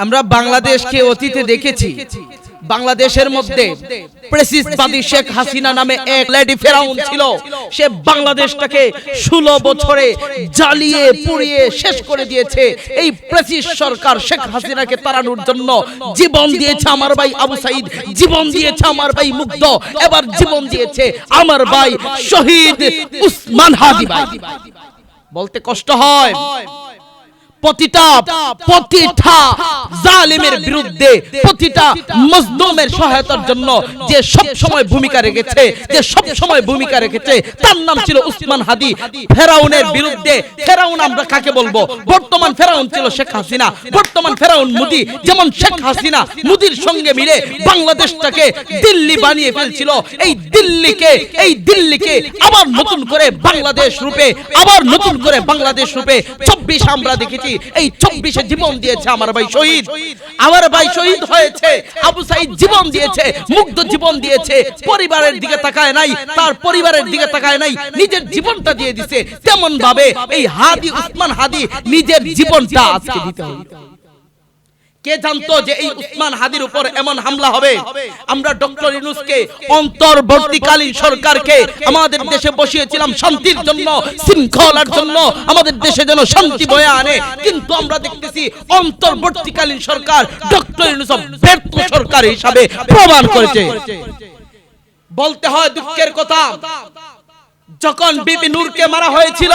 আমরা বাংলাদেশকে অতীতে দেখেছি। বাংলাদেশের মধ্যে প্রেসিডেন্ট শেখ হাসিনা নামে এক লেডি ফেরাউন ছিল। সে বাংলাদেশটাকে 16 বছরে জ্বালিয়ে পুড়িয়ে শেষ করে দিয়েছে। এই প্রেসিডেন্ট সরকার শেখ হাসিনাকে তাড়ানোর জন্য জীবন দিয়েছে আমার ভাই আবু সাইদ, জীবন দিয়েছে আমার ভাই মুগ্ধ, এবার জীবন দিয়েছে আমার ভাই শহীদ উসমান হাদি ভাই। বলতে কষ্ট হয়, প্রতিটা জালিমের বিরুদ্ধে, প্রতিটা মজলুমের সহায়তার জন্য যে সব সময় ভূমিকা রেখেছে, তার নাম ছিল উসমান হাদি। ফেরাউনের বিরুদ্ধে, ফেরাউন আমরা কাকে বলবো? বর্তমান ফেরাউন ছিল শেখ হাসিনা, বর্তমান ফেরাউন মোদি। যেমন শেখ হাসিনা মোদির সঙ্গে মিলে বাংলাদেশটাকে দিল্লি বানিয়ে ফেলছিল, এই দিল্লিকে আবার নতুন করে বাংলাদেশ রূপে, 24 আমরা দেখেছি। এই 24-এ জীবন দিয়েছে আমার ভাই শহীদ, হয়েছে আবু সাইদ, জীবন দিয়েছে মুগ্ধ, জীবন দিয়েছে, পরিবারের দিকে তাকায় নাই, তার পরিবারের দিকে তাকায় নাই, নিজের জীবনটা দিয়ে দিয়েছে। তেমন ভাবে এই হাদি, উসমান হাদি নিজের জীবনটা আজকে দিতে হবে। কে জানতো যে এই উসমান হাদির উপর এমন হামলা হবে? আমরা ডক্টর ইউনূসকে, অন্তর্বর্তীকালীন সরকারকে আমাদের দেশে বসিয়েছিলাম শান্তির জন্য, শৃঙ্খলার জন্য, আমাদের দেশে যেন শান্তি বয়ে আনে। কিন্তু আমরা দেখতেছি অন্তর্বর্তীকালীন সরকার ডক্টর ইউনূস ব্যর্থ সরকার হিসাবে প্রমাণ করেছে। বলতে হয় দুঃখের কথা, যখন বিবি নূরকে মারা হয়েছিল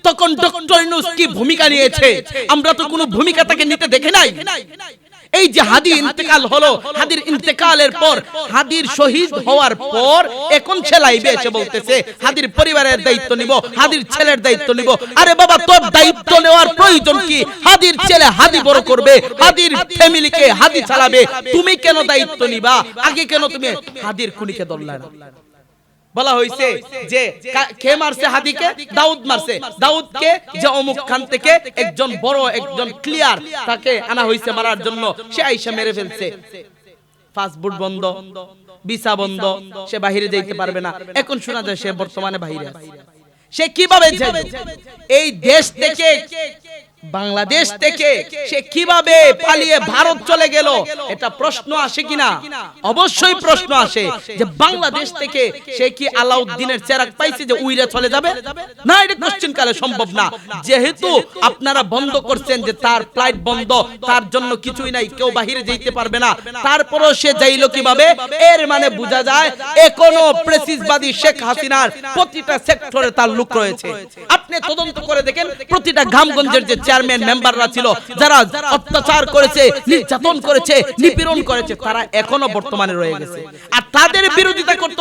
তখন ডক্টর ইউনূস কি ভূমিকা নিয়েছে? আমরা তো কোনো ভূমিকা তাকে নিতে দেখি নাই। এই যে হাদি ইন্তেকাল হলো, হাদির ইন্তেকালের পর, হাদির শহীদ হওয়ার পর এখন সে লাইভে এসে বলতেছে হাদির পরিবারের দায়িত্ব নিব, হাদির ছেলের দায়িত্ব নিব। আরে বাবা, তোর দায়িত্ব নেওয়ার প্রয়োজন কি? হাদির ছেলে হাদি বড় করবে, হাদির ফ্যামিলিকে হাদি চালাবে, তুমি কেন দায়িত্ব নিবা? আগে কেন তুমি হাদির খুনিকে ধরলা না? বলা হয়েছে যে কে মারছে হাদিকে? দাউদ মারছে। দাউদকে যে অমুক খান থেকে একজন বড়, একজন ক্লিয়ার, তাকে আনা হয়েছে মারার জন্য। সে আইসা মেরে ফেলছে। পাসপোর্ট বন্ধ, ভিসা বন্ধ, সে বাহিরে যেতে পারবে না। এখন শোনা যায় সে বর্তমানে বাহিরে আছে। সে কিভাবে যাবে? এই দেশ থেকে, বাংলাদেশ থেকে সে কিভাবে পালিয়ে ভারত চলে গেল? এটা প্রশ্ন আসে কিনা? অবশ্যই প্রশ্ন আসে যে বাংলাদেশ থেকে সে কি আলাউদ্দিনের চেরাগ পাইছে যে উইরা চলে যাবে? না, এটা কোশ্চেন কালে সম্ভব না। যেহেতু আপনারা বন্ধ করছেন যে তার ফ্লাইট বন্ধ, তার জন্য কিছুই নাই, কেউ বাহিরে যেতে পারবে না, তারপরও সে যাইলো কিভাবে? এর মানে বোঝা যায় এখনো প্রেসিডেন্টবাদী শেখ হাসিনার প্রতিটা সেক্টরে তার লুক রয়েছে। আপনি তদন্ত করে দেখেন, প্রতিটা গ্রামগঞ্জের যে চেয়ারম্যান মেম্বাররা ছিল, যারা অত্যাচার করেছে, নির্যাতন করেছে, নিপীড়ন করেছে, তারা এখনো বর্তমানে রয়ে গেছে। আর তাদের বিরোধিতা করতে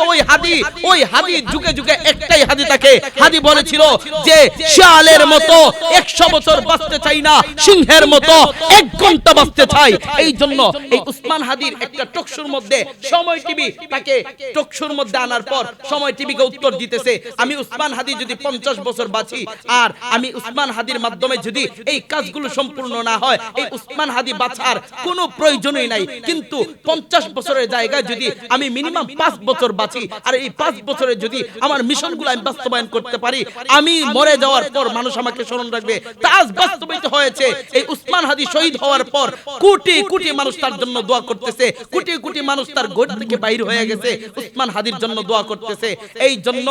ওই হাদি যুগে যুগে একটাই হাদি থাকে। হাদি বলেছিল যে শিয়ালের মতো 100 বছর বাঁচতে চাই না, সিংহের মতো 1 ঘন্টা বাঁচতে চাই। এই জন্য এই উসমান হাদির একটা টকশোর মধ্যে সময় টিভি তাকে টকশোর মধ্যে আনার পর সময় টিভিকে উত্তর দিতেছে, আমি উসমান হাদি যদি 50 বছর বাঁচি, আর আমি উসমান হাদির মাধ্যমে যদি এই কাজগুলো সম্পূর্ণ না হয়, এই উসমান হাদি বাঁচার কোনো প্রয়োজনই নাই। কিন্তু 50 বছরের জায়গায় যদি আমি মিনিমাম 5 বছর বাঁচি, আর এই 5 বছরে যদি আমার মিশনগুলো আমি বাস্তবায়ন করতে পারি, আমি মরে যাওয়ার পর মানুষ আমাকে স্মরণ রাখবে। তা আজ বাস্তবায়িত হয়েছে। এই উসমান হাদি শহীদ হওয়ার পর কোটি কোটি মানুষ তার জন্য দোয়া করতেছে, কোটি কোটি মানুষ তার ঘর থেকে বাইরে হয়ে গেছে, উসমান হাদির জন্য দোয়া করতেছে। এই জন্য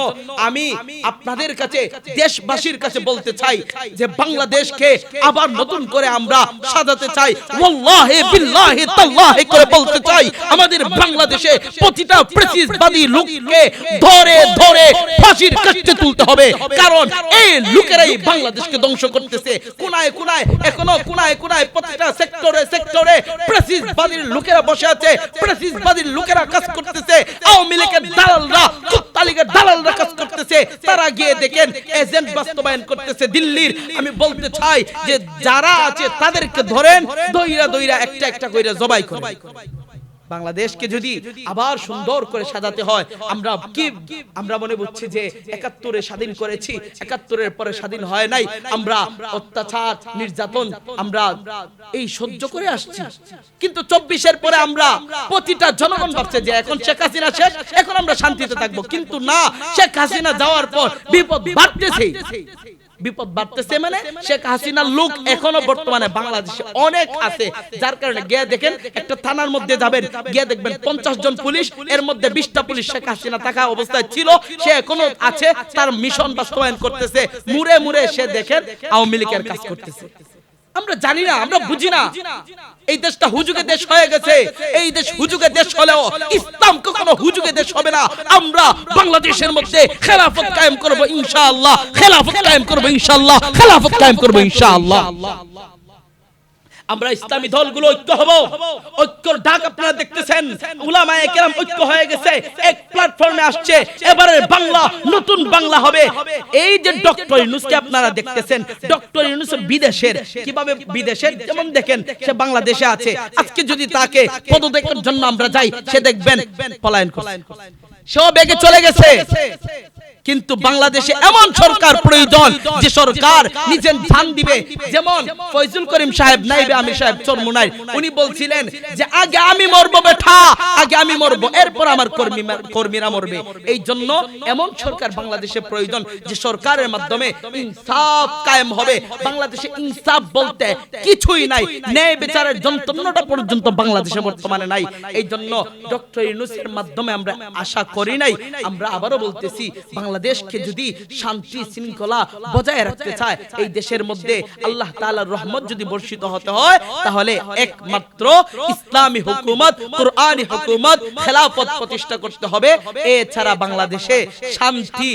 আমি আপনাদের কাছে, দেশবাসীর কাছে বলতে চাই যে বাংলাদেশকে আবার নতুন করে আমরা সাজাতে চাই। ওয়াল্লাহি বিল্লাহি তাল্লাহি করে বলতে চাই, আমাদের বাংলাদেশে প্রতিটা প্রেসিডেন্টবাদী লোককে ধরে ধরে ফাঁসির কাস্টে তুলতে হবে। কারণ এই লোকেরাই বাংলাদেশকে ধ্বংস করতেছে। কোনায় কোনায়, এখনো কোনায় কোনায়, প্রতিটা সেক্টরে সেক্টরে প্রেসিডেন্টবাদী লোকেরা বসে আছে, প্রেসিডেন্টবাদী লোকেরা কাজ করতেছে। আওয়ামী লীগের দালালরা, কুত্তা লীগের দালালরা কাজ করতেছে। তারা গিয়ে দেখেন এজেন্ট বাস্তবায়ন করতেছে দিল্লির। আমি বলতে চাই যে যারা আছে তাদেরকে ধরেন, দইরা দইরা একটা একটা কইরা জবাই করেন। বাংলাদেশকে যদি আবার সুন্দর করে সাজাতে হয়, আমরা মনে বুঝছি যে 71-এ স্বাধীন করেছি, 71-এর পরে স্বাধীন হয় নাই। আমরা অত্যাচার, নির্যাতন আমরা এই সহ্য করে আসছি। কিন্তু 24-এর পরে আমরা, প্রতিটা জনগণ ভাবছে যে এখন শেখ হাসিনা শেষ, এখন আমরা শান্তিতে থাকবো। কিন্তু না, শেখ হাসিনা যাওয়ার পর বিপদ বাড়তেছে। বিপদ বাড়তেছে মানে শেখ হাসিনার লোক এখনো বর্তমানে বাংলাদেশে অনেক আছে, যার কারণে গিয়ে দেখেন একটা থানার মধ্যে যাবেন, গিয়ে দেখবেন 50 জন পুলিশ, এর মধ্যে 20টা পুলিশ শেখ হাসিনা থাকা অবস্থায় ছিল, সে এখনো আছে, তার মিশন বাস্তবায়ন করতেছে, মুড়ে মুড়ে সে দেখেন আওয়ামী লীগের কাজ করতেছে। আমরা জানি না, আমরা বুঝি না, এই দেশটা হুজুগে দেশ হয়ে গেছে। এই দেশ হুজুগে দেশ হলেও ইসলাম কখনো হুজুগে দেশ হবে না। আমরা বাংলাদেশের মধ্যে খেলাফত কায়েম করব ইনশাআল্লাহ, খেলাফত কায়েম করব ইনশাআল্লাহ, খেলাফত কায়েম করব ইনশাআল্লাহ। আমরা ইসলামী দলগুলো ঐক্য হব, ঐক্যর ডাক আপনারা দেখতেছেন, উলামায়ে কেরাম ঐক্য হয়ে গেছে, এক প্ল্যাটফর্মে আসছে। এবারে বাংলা নতুন বাংলা হবে। এই যে ডক্টর ইউনূসকে আপনারা দেখতেছেন, ডক্টর ইউনূস বিদেশের, কিভাবে বিদেশের, যেমন দেখেন সে বাংলাদেশে আছে, আজকে যদি তাকে পদত্যাগের জন্য আমরা যাই, সে দেখবেন পলায়ন করছে, সেও বেগে চলে গেছে। কিন্তু বাংলাদেশে এমন সরকার প্রয়োজন যে সরকার নিজের ধ্যান দিবে। যেমন ফয়জুল করিম সাহেব, নাইবে আমির সাহেব চরমুনাই, উনি বলছিলেন যে আগে আমি মরবো বেটা, আগে আমি মরবো, এরপর আমার কর্মীরা মরবে। এই জন্য এমন সরকার বাংলাদেশে প্রয়োজন যে সরকারের মাধ্যমে ইনসাফ কায়েম হবে। বাংলাদেশে ইনসাফ বলতে কিছুই নাই, ন্যায় বিচারের যন্ত্রণাটা পর্যন্ত বাংলাদেশে বর্তমানে নাই। এই জন্য ডক্টর ইউনূসের মাধ্যমে আমরা আশা করি নাই, আমরা আবারও বলতেছি, বাংলাদেশকে যদি শান্তি শৃঙ্খলা বজায় রাখতে চায়, এই দেশের মধ্যে আল্লাহ তাআলার রহমত যদি বর্ষিত হতে হয়, তাহলে একমাত্র ইসলামী হুকুমত, কুরআনী হুকুমত, খেলাফত প্রতিষ্ঠা করতে হবে। এছাড়া বাংলাদেশে শান্তি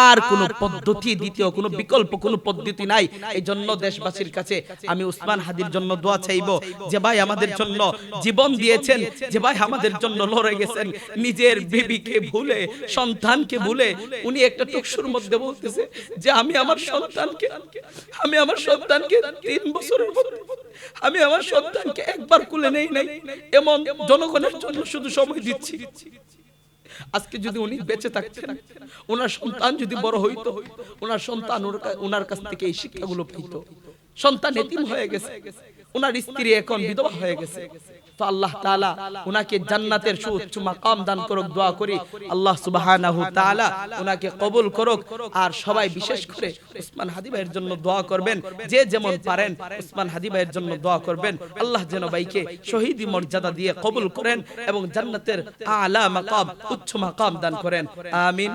আর কোন পদ্ধতি, দ্বিতীয় কোন বিকল্প কোন পদ্ধতি নাই। এই জন্য দেশবাসীর কাছে আমি উসমান হাদির জন্য দোয়া চাইবো, যে ভাই আমাদের জন্য জীবন দিয়েছেন, যে ভাই আমাদের জন্য লড়ে গেছেন, নিজের বিবিকে ভুলে, সন্তানকে ভুলে উনি একটা টকশোর মধ্যে বলতেছে যে আমি আমার সন্তানকে 3 বছরের মধ্যে আমি আমার সন্তানকে একবার কোলে নেই নাই, এমন জনগণের জন্য শুধু সময় দিচ্ছি। আজকে যদি উনি বেঁচে থাকতেন, ওনার সন্তান যদি বড় হইতো, ওনার সন্তান ওনার কাছ থেকে এই শিক্ষাগুলো পেত। সন্তান এতিম হয়ে গেছে, ওনার স্ত্রী এখন বিধবা হয়ে গেছে। তো আল্লাহ তাআলা উনাকে জান্নাতের সুউচ্চ মাকাম দান করুক, দোয়া করি আল্লাহ সুবহানাহু তাআলা উনাকে কবুল করুক। আর সবাই বিশেষ করে উসমান হাদি ভাইয়ের জন্য দোয়া করবেন, যে যেমন পারেন উসমান হাদি ভাইয়ের জন্য দোয়া করবেন। আল্লাহ যেন ভাইকে শহীদি মর্যাদা দিয়ে কবুল করেন এবং জান্নাতের আলা মাকাম, উচ্চ মাকাম দান করেন। আমিন।